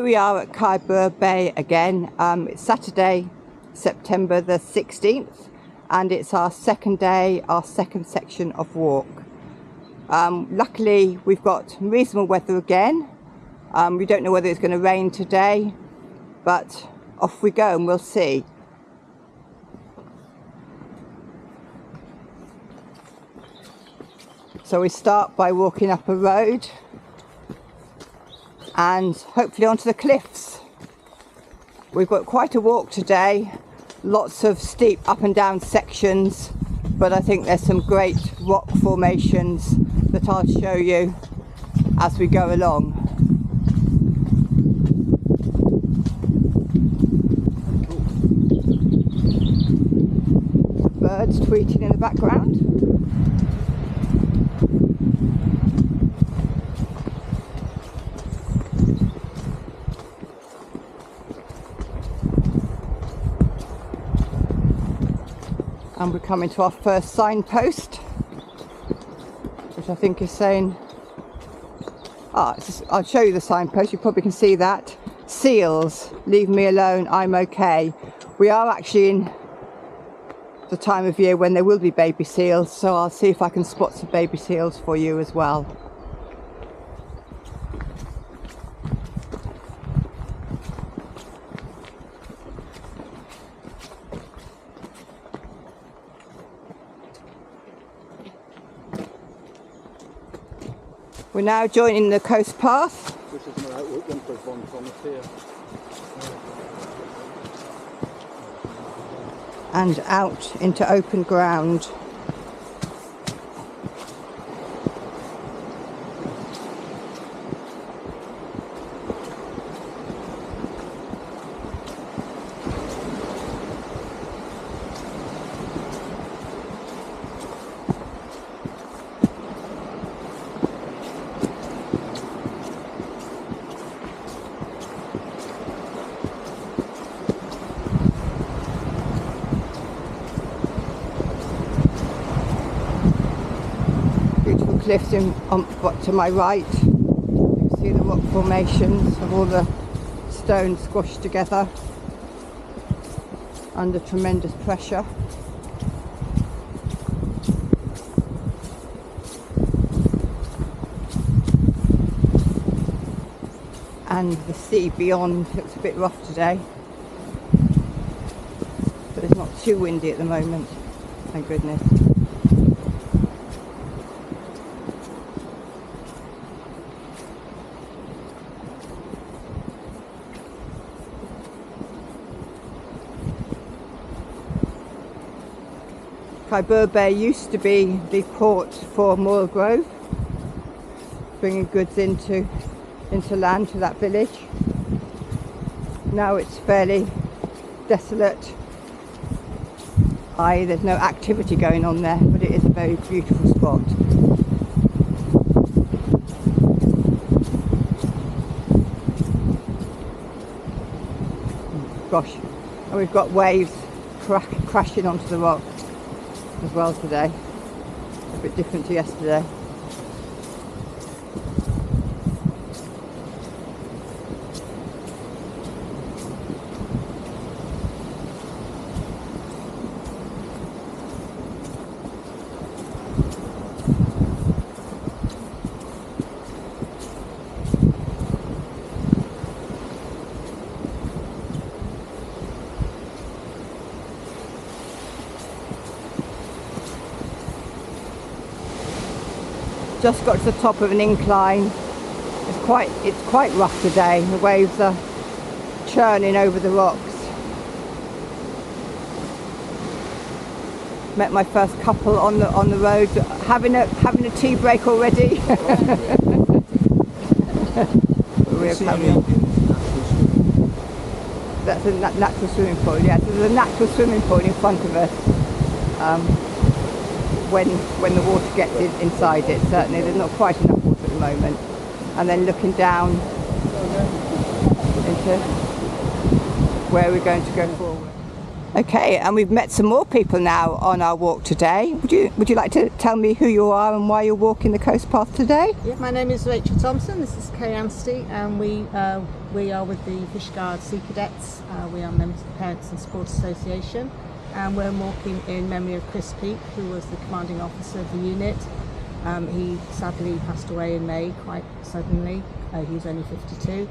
Here we are at Ceibwr Bay again. It's Saturday, September the 16th, and it's our second day, our second section of walk. Luckily, we've got reasonable weather again. We don't know whether it's going to rain today, but off we go and we'll see. So we start by walking up a road and hopefully onto the cliffs. We've got quite a walk today, lots of steep up and down sections, but I think there's some great rock formations that I'll show you as we go along. Birds tweeting in the background. And we're coming to our first signpost, which I think is saying, I'll show you the signpost, you probably can see that. Seals, leave me alone, I'm okay. We are actually in the time of year when there will be baby seals, so I'll see if I can spot some baby seals for you as well. We're now joining the coast path. Which is my outlook, one plus one from us here. And out into open ground. Cliffs to my right. You can see the rock formations of all the stones squashed together under tremendous pressure. And the sea beyond looks a bit rough today, but it's not too windy at the moment, thank goodness. Ceibwr Bay used to be the port for Moor Grove, bringing goods into land to that village. Now it's fairly desolate. There's no activity going on there, but it is a very beautiful spot. Gosh, and we've got waves crashing onto the rock as well today, a bit different to yesterday. Just got to the top of an incline. It's quite rough today. The waves are churning over the rocks. Met my first couple on the road, having a tea break already. We're coming. That's a natural swimming pool. Yes, there's a natural swimming pool in front of us. When the water gets inside it, certainly there's not quite enough water at the moment. And then looking down into where we're going to go forward. Okay, and we've met some more people now on our walk today. Would you like to tell me who you are and why you're walking the coast path today? Yeah, my name is Rachel Thompson. This is Kay Anstey, and we are with the Fishguard Sea Cadets. We are members of the Parents and Sports Association, and we're walking in memory of Chris Peake, who was the commanding officer of the unit. He sadly passed away in May, quite suddenly. He was only 52.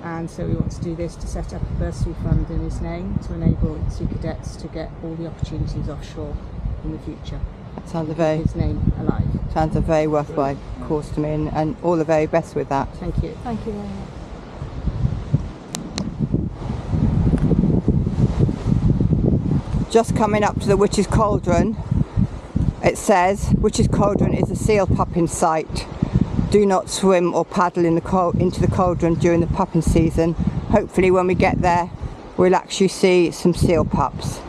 And so we want to do this to set up a bursary fund in his name to enable sea cadets to get all the opportunities offshore in the future. Sounds his name alive. Sounds a very worthwhile cause to me, and all the very best with that. Thank you. Thank you very much. Just coming up to the Witch's Cauldron, it says, Witch's Cauldron is a seal pupping site. Do not swim or paddle into the cauldron during the pupping season. Hopefully when we get there, we'll actually see some seal pups.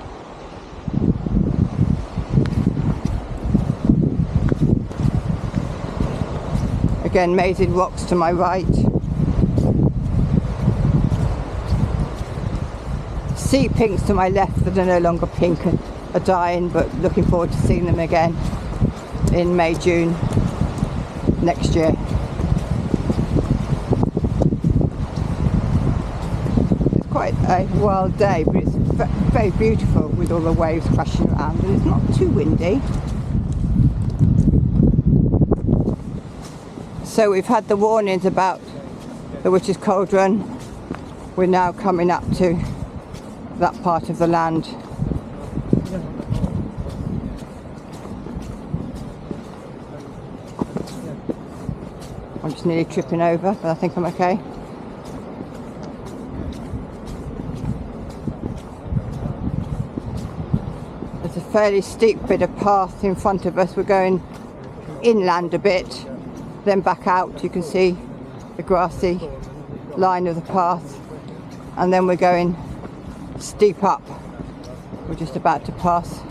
Again, amazing rocks to my right. Sea pinks to my left that are no longer pink and are dying, but looking forward to seeing them again in May, June next year. It's quite a wild day, but it's very beautiful with all the waves crashing around, and it's not too windy. So we've had the warnings about the Witch's Cauldron. We're now coming up to that part of the land. I'm just nearly tripping over, but I think I'm okay. There's a fairly steep bit of path in front of us. We're going inland a bit, then back out. You can see the grassy line of the path, and then we're going steep up. We're just about to pass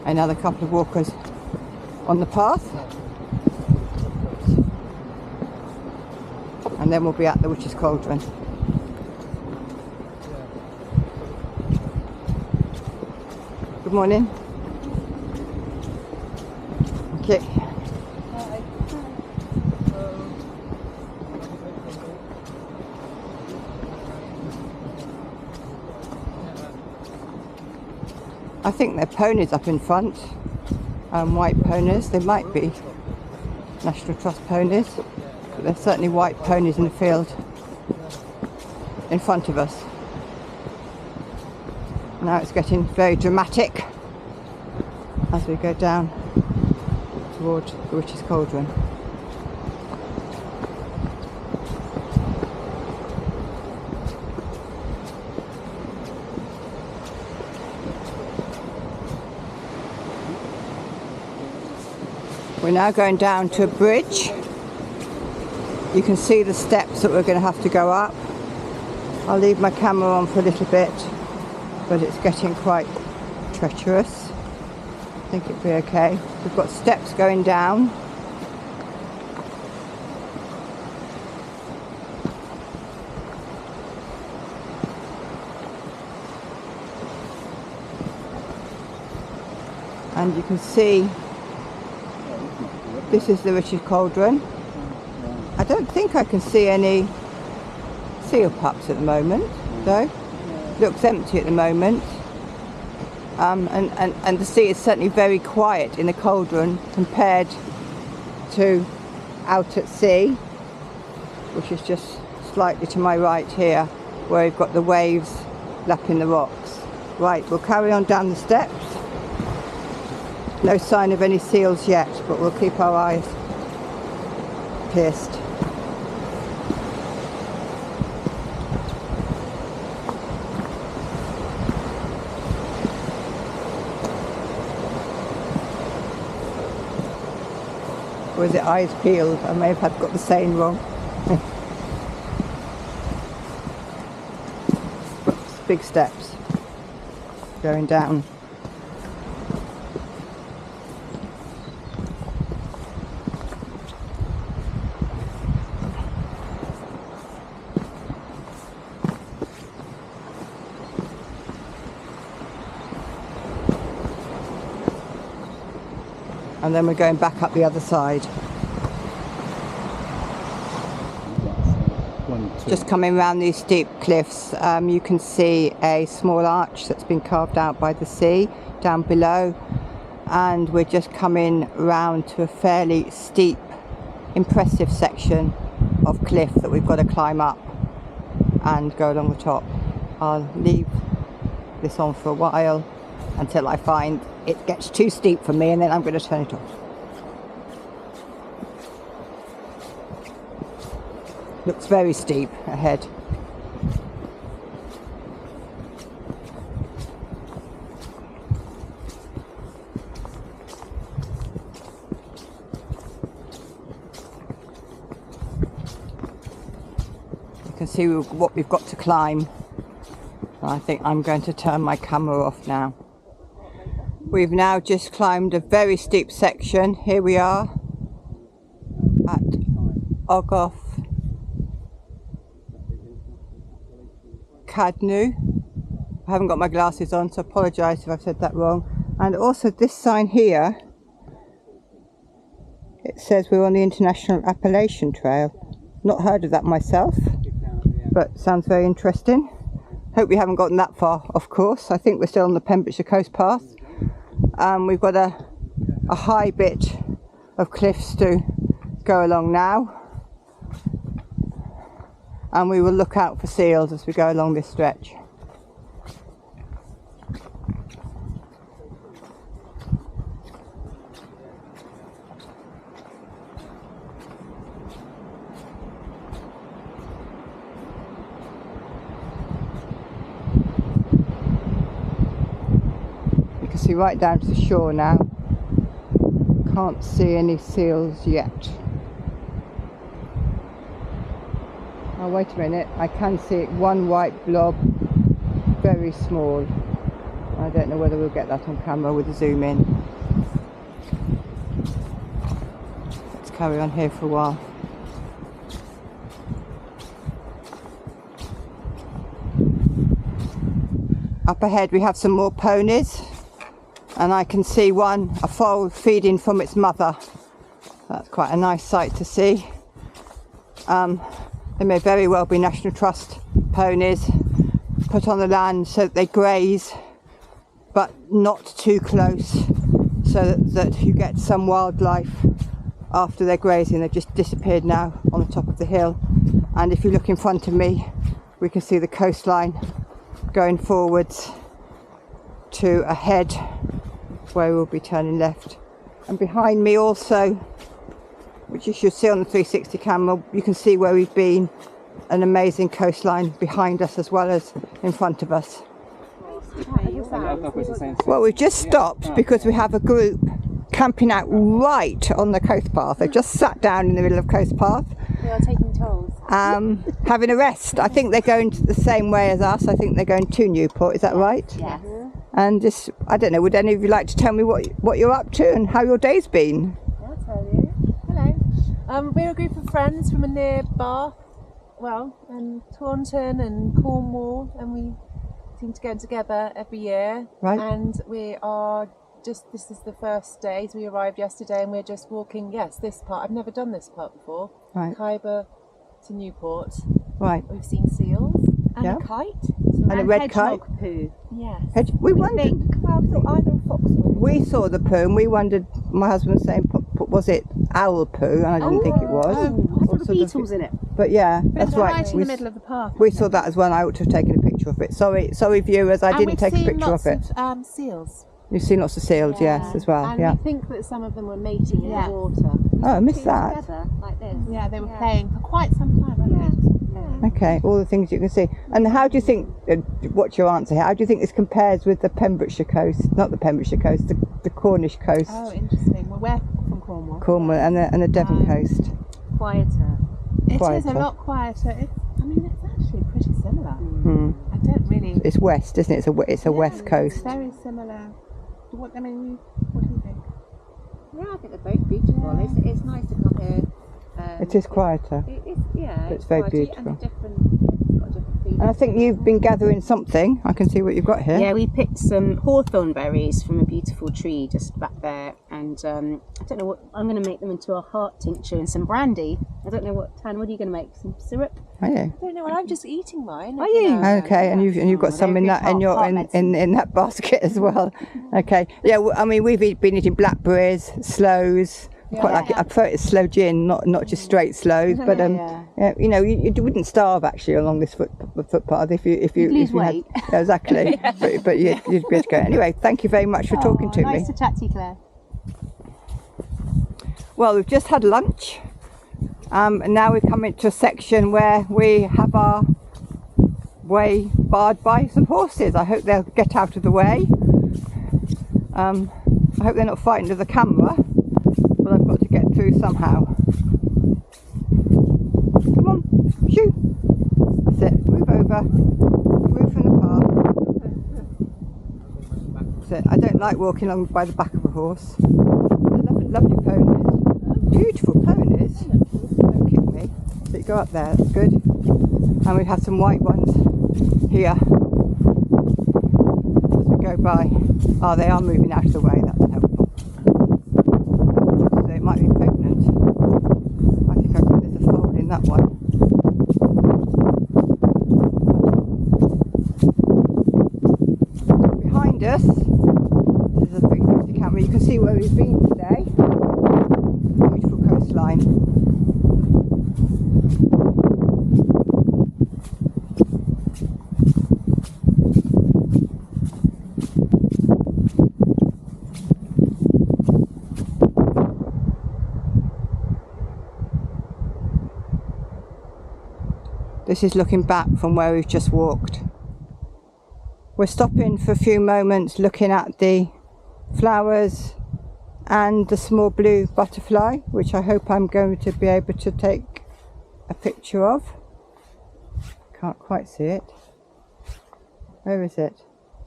another couple of walkers on the path, and then we'll be at the Witch's Cauldron. Good morning. Okay. I think they're ponies up in front, white ponies. They might be National Trust ponies, but they're certainly white ponies in the field in front of us. Now it's getting very dramatic as we go down towards the Witch's Cauldron. We're now going down to a bridge. You can see the steps that we're going to have to go up. I'll leave my camera on for a little bit, but it's getting quite treacherous. I think it'll be okay. We've got steps going down. And you can see this is the Witch's Cauldron. I don't think I can see any seal pups at the moment, though. Looks empty at the moment. And the sea is certainly very quiet in the cauldron compared to out at sea, which is just slightly to my right here, where we've got the waves lapping the rocks. Right, we'll carry on down the steps. No sign of any seals yet, but we'll keep our eyes pierced. Or is it eyes peeled? I may have got the saying wrong. Big steps going down. and then we're going back up the other side. Just coming around these steep cliffs, you can see a small arch that's been carved out by the sea down below, and we're just coming round to a fairly steep, impressive section of cliff that we've got to climb up and go along the top. I'll leave this on for a while until I find it gets too steep for me, and then I'm going to turn it off. Looks very steep ahead. You can see what we've got to climb. I think I'm going to turn my camera off now. We've now just climbed a very steep section. Here we are at Ogof Cadnú. I haven't got my glasses on, so I apologise if I've said that wrong. And also this sign here, it says we're on the International Appalachian Trail. Not heard of that myself, but sounds very interesting. Hope we haven't gotten that far off course. I think we're still on the Pembrokeshire Coast Path. We've got a high bit of cliffs to go along now, and we will look out for seals as we go along this stretch. You can see right down to the shore now. Can't see any seals yet. Oh, wait a minute, I can see one white blob, very small. I don't know whether we'll get that on camera with a zoom in. Let's carry on here for a while. Up ahead we have some more ponies, and I can see a foal feeding from its mother. That's quite a nice sight to see. They may very well be National Trust ponies put on the land so that they graze, but not too close, so that you get some wildlife after they're grazing. They've just disappeared now on the top of the hill, and if you look in front of me we can see the coastline going forwards to a head where we'll be turning left. And behind me also, which you should see on the 360 camera, you can see where we've been, an amazing coastline behind us as well as in front of us. Well, we've just stopped because we have a group camping out right on the coast path. They've just sat down in the middle of coast path. They are taking tolls. Having a rest. I think they're going the same way as us. I think they're going to Newport, is that right? Yes. And just, I don't know, would any of you like to tell me what you're up to and how your day's been? I'll tell you. Hello. We're a group of friends from a near Bath, and Taunton and Cornwall, and we seem to get together every year. Right. And we are this is the first day, so we arrived yesterday and we're just walking, this part. I've never done this part before. Right. Ceibwr to Newport. Right. We've seen seals and a kite. And a red kite. Poo. Yes. We wondered. Well, I thought either a fox or We saw the poo and we wondered, my husband was saying, was it owl poo? And I didn't think it was. I saw the beetles in it. But yeah, that's right. Right in the middle of the path. We saw that as well. I ought to have taken a picture of it. Sorry viewers, I didn't take a picture of it. And seals. You've seen lots of seals, yes, as well. And we think that some of them were mating in the water. Oh, I missed that. Together, like this. Yeah, they were playing for quite some time, weren't they? Okay, all the things you can see. And how do you think, what's your answer here, how do you think this compares with the Pembrokeshire coast, not the Pembrokeshire coast, the Cornish coast? Oh, interesting. Well, we're from Cornwall. Cornwall and the Devon coast. Quieter. It is a lot quieter. It's actually pretty similar. I don't really... It's west, isn't it? It's a west coast. It's very similar. What do you think? Yeah, I think they're both beautiful. Yeah. It's nice to come here. It is quieter. It's but it's very quieter beautiful. And it's got a different And I think you've been gathering something. I can see what you've got here. Yeah, we picked some hawthorn berries from a beautiful tree just back there, and I don't know what, I'm going to make them into a heart tincture and some brandy. I don't know what, Tan, what are you going to make? Some syrup? Are you? I don't know. Well, I'm just eating mine. Are you? Okay, and you've got some in that in that basket as well. Okay, yeah. I mean, we've been eating blackberries, sloes. Quite like it. I prefer it sloe gin, not just straight sloes. But yeah, you know, you wouldn't starve actually along this footpath if you lose weight. Yeah, exactly. but you'd be able to go anyway. Thank you very much for talking to me. Nice to chat to you, Claire. Well, we've just had lunch, and now we're coming to a section where we have our way barred by some horses. I hope they'll get out of the way. I hope they're not fighting to the camera. But I've got to get through somehow. Come on, shoo! That's it, move over, move from the path. That's it. I don't like walking along by the back of a horse. They're lovely ponies, beautiful ponies. Don't kick me. So you go up there, that's good. And we have some white ones here as we go by. Oh, they are moving out of the way, that's helpful. It might be pregnant. I think there's a foal in that one. Behind us, this is a 360 camera, you can see where we've been today. Beautiful coastline. This is looking back from where we've just walked. We're stopping for a few moments looking at the flowers and the small blue butterfly, which I hope I'm going to be able to take a picture of. Can't quite see it. Where is it?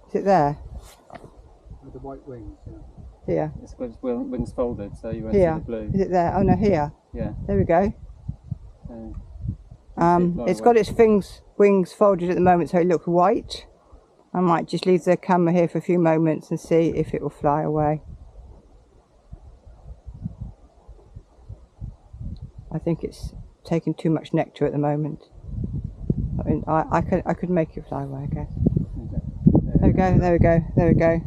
Is it there? With the white wings, yeah. Here. It's got its wings folded, so you won't Here. see the blue. Is it there? Oh no, here. Yeah. There we go. So It's got its wings folded at the moment, so it looks white. I might just leave the camera here for a few moments and see if it will fly away. I think it's taking too much nectar at the moment. I mean, I could make it fly away, I guess. There we go, there we go, there we go.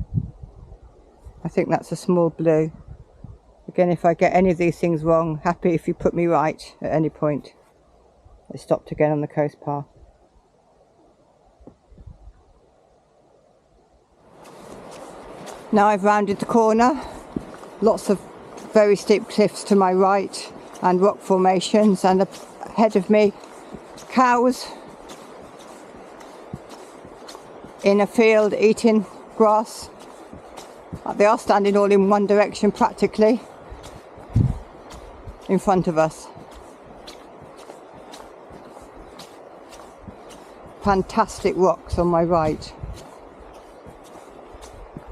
I think that's a small blue. Again, if I get any of these things wrong, happy if you put me right at any point. I stopped again on the coast path. Now I've rounded the corner. Lots of very steep cliffs to my right and rock formations, and ahead of me cows in a field eating grass. They are standing all in one direction practically in front of us. Fantastic rocks on my right.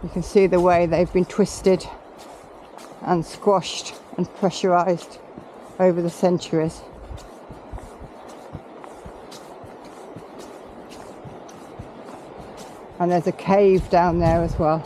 You can see the way they've been twisted and squashed and pressurised over the centuries. And there's a cave down there as well.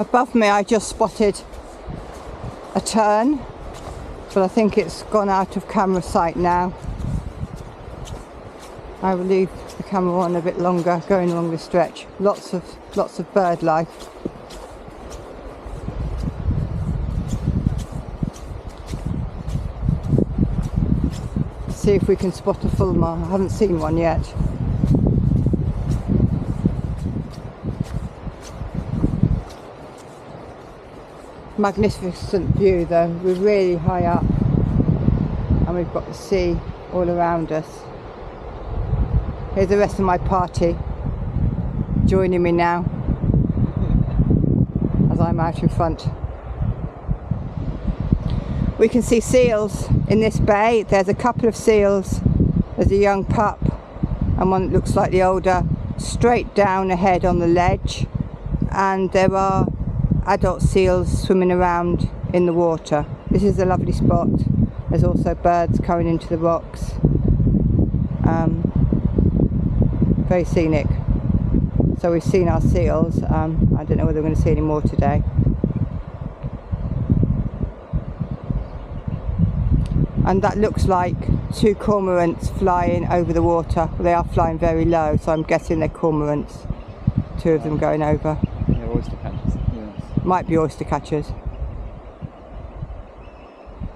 Above me I just spotted a tern, but I think it's gone out of camera sight now. I will leave the camera on a bit longer, going along the stretch. Lots of bird life. See if we can spot a fulmar. I haven't seen one yet. Magnificent view though. We're really high up and we've got the sea all around us. Here's the rest of my party joining me now as I'm out in front. We can see seals in this bay. There's a couple of seals There's a young pup and one that looks slightly older straight down ahead on the ledge, and there are adult seals swimming around in the water. This is a lovely spot. There's also birds coming into the rocks. Very scenic. So we've seen our seals. I don't know whether we're going to see any more today. And that looks like two cormorants flying over the water. They are flying very low, so I'm guessing they're cormorants. Two of them going over. Yeah, oyster catchers. Yes. Might be oyster catchers.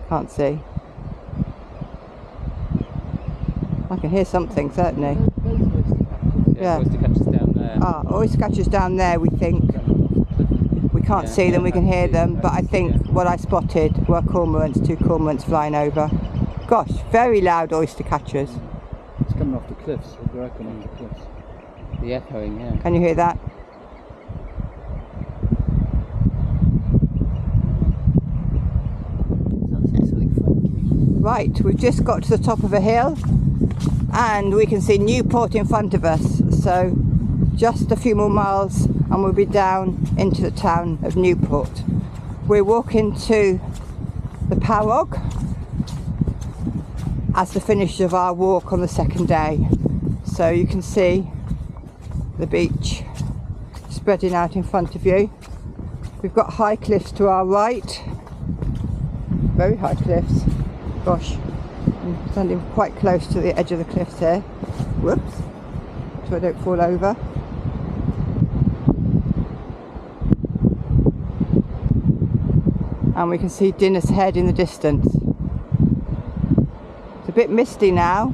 Can't see. I can hear something, certainly. Yeah, oyster catchers down there. Ah, oyster catchers down there, we think. We can't see them, we can hear them, but I think what I spotted were cormorants, two cormorants flying over. Gosh, very loud oyster catchers. It's coming off the cliffs, I reckon, off the cliffs. The echoing, yeah. Can you hear that? Right, we've just got to the top of a hill and we can see Newport in front of us. So just a few more miles and we'll be down into the town of Newport. We're walking to the Parrog as the finish of our walk on the second day. So you can see the beach spreading out in front of you. We've got high cliffs to our right, very high cliffs. Gosh, I'm standing quite close to the edge of the cliffs here. Whoops, so I don't fall over. And we can see Dinner's Head in the distance. It's a bit misty now,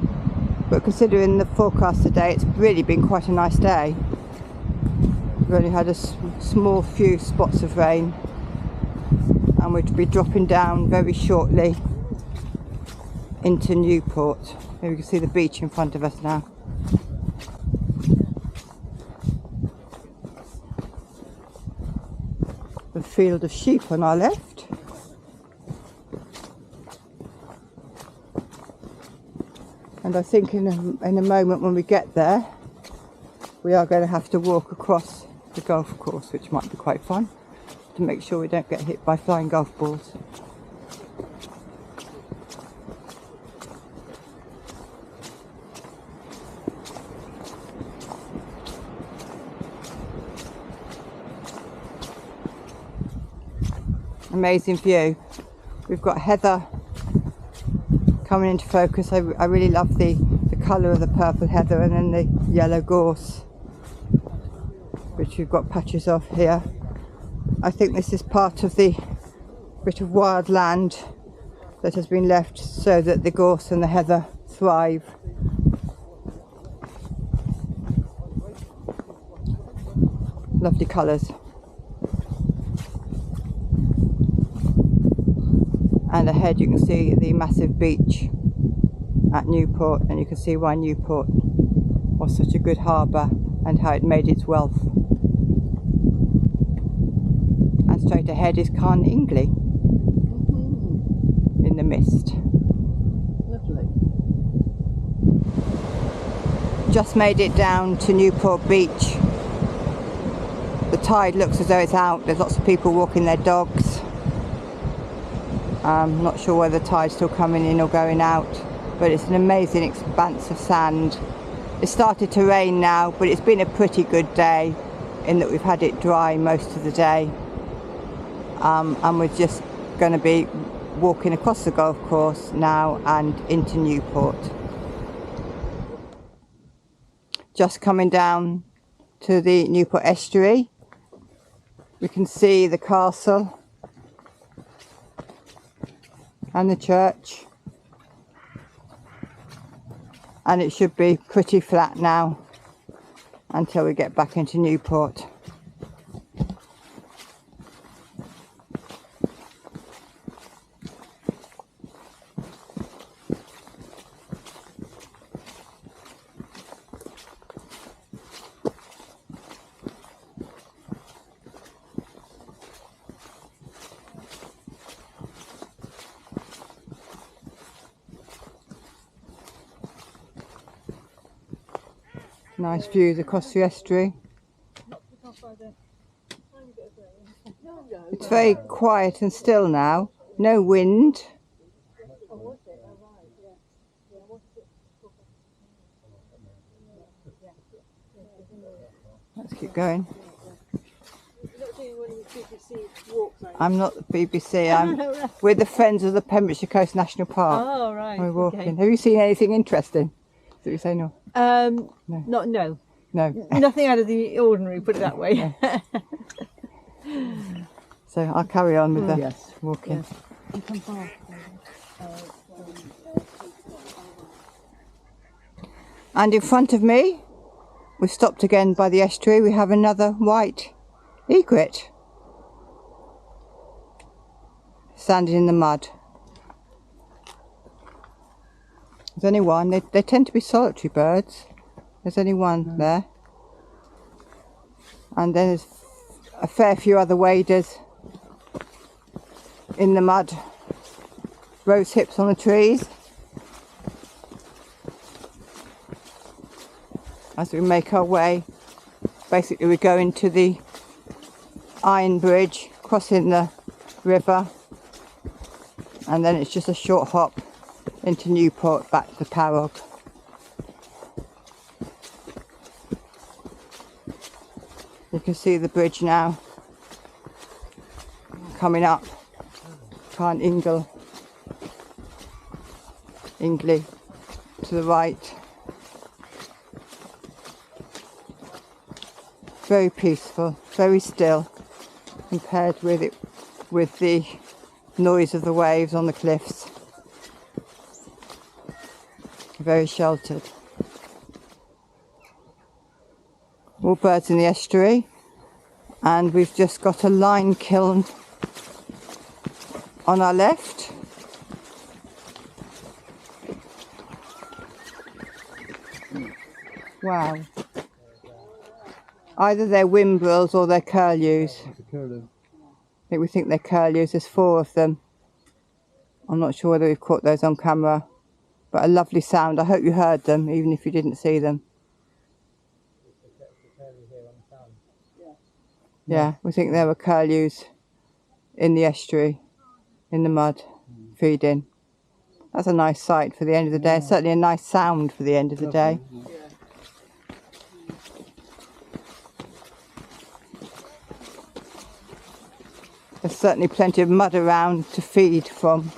but considering the forecast today, it's really been quite a nice day. We've only had a small few spots of rain, and we'll be dropping down very shortly into Newport. Here we can see the beach in front of us now. A field of sheep on our left. And I think in a moment when we get there, we are going to have to walk across the golf course, which might be quite fun, to make sure we don't get hit by flying golf balls. Amazing view. We've got heather coming into focus. I really love the colour of the purple heather and then the yellow gorse, which we've got patches of here. I think this is part of the bit of wild land that has been left so that the gorse and the heather thrive. Lovely colours. And ahead you can see the massive beach at Newport, and you can see why Newport was such a good harbour and how it made its wealth. And straight ahead is Carn Ingley in the mist. Lovely. Just made it down to Newport Beach. The tide looks as though it's out. There's lots of people walking their dogs. I'm not sure whether the tide's still coming in or going out, but it's an amazing expanse of sand. It started to rain now, but it's been a pretty good day in that we've had it dry most of the day. And we're just going to be walking across the golf course now and into Newport. Just coming down to the Newport estuary, we can see the castle and the church, and it should be pretty flat now until we get back into Newport. Nice views across the estuary. It's very quiet and still now. No wind. Let's keep going. I'm not the BBC. We're the friends of the Pembrokeshire Coast National Park. Oh, right. We're walking. Okay. Have you seen anything interesting? Did you say no? No. No. Nothing out of the ordinary, put it that way. So I'll carry on with the walking. And in front of me, we've stopped again by the estuary. We have another white egret standing in the mud. There's only one. They tend to be solitary birds. There's only one there. And then there's a fair few other waders in the mud. Rose hips on the trees. As we make our way, basically we go into the iron bridge, crossing the river, and then it's just a short hop into Newport, back to the Parrog. You can see the bridge now coming up, Carn Ingley to the right. Very peaceful, very still compared with the noise of the waves on the cliffs. Very sheltered. All birds in the estuary, and we've just got a lime kiln on our left. Wow. Either they're whimbrels or they're curlews. I think they're curlews. There's 4 of them. I'm not sure whether we've caught those on camera, but a lovely sound. I hope you heard them, even if you didn't see them. Yeah, we think there were curlews in the estuary, in the mud, feeding. That's a nice sight for the end of the day. It's certainly a nice sound for the end of the day. There's certainly plenty of mud around to feed from.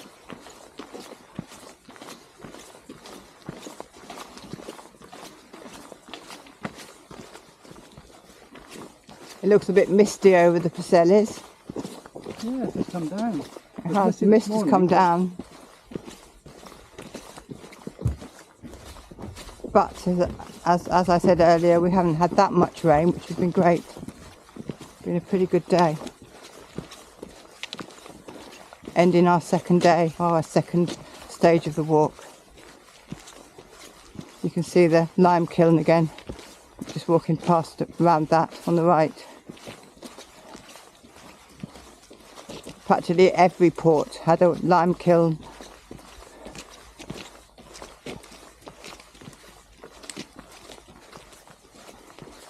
It looks a bit misty over the Pacellis. Yeah, it's come down. It has, the mist has come down. But as I said earlier, we haven't had that much rain, which has been great. It's been a pretty good day. Ending our second day, our second stage of the walk. You can see the lime kiln again, just walking past around that on the right. Practically every port had a lime kiln.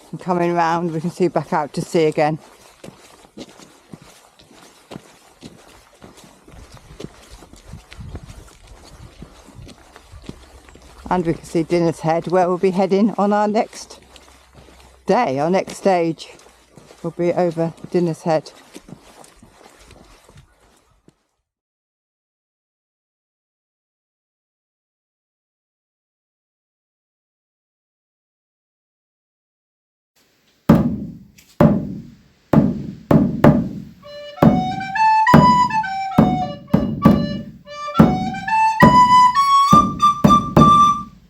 And coming round, we can see back out to sea again. And we can see Dinner's Head, where we'll be heading on our next day. Our next stage will be over Dinner's Head.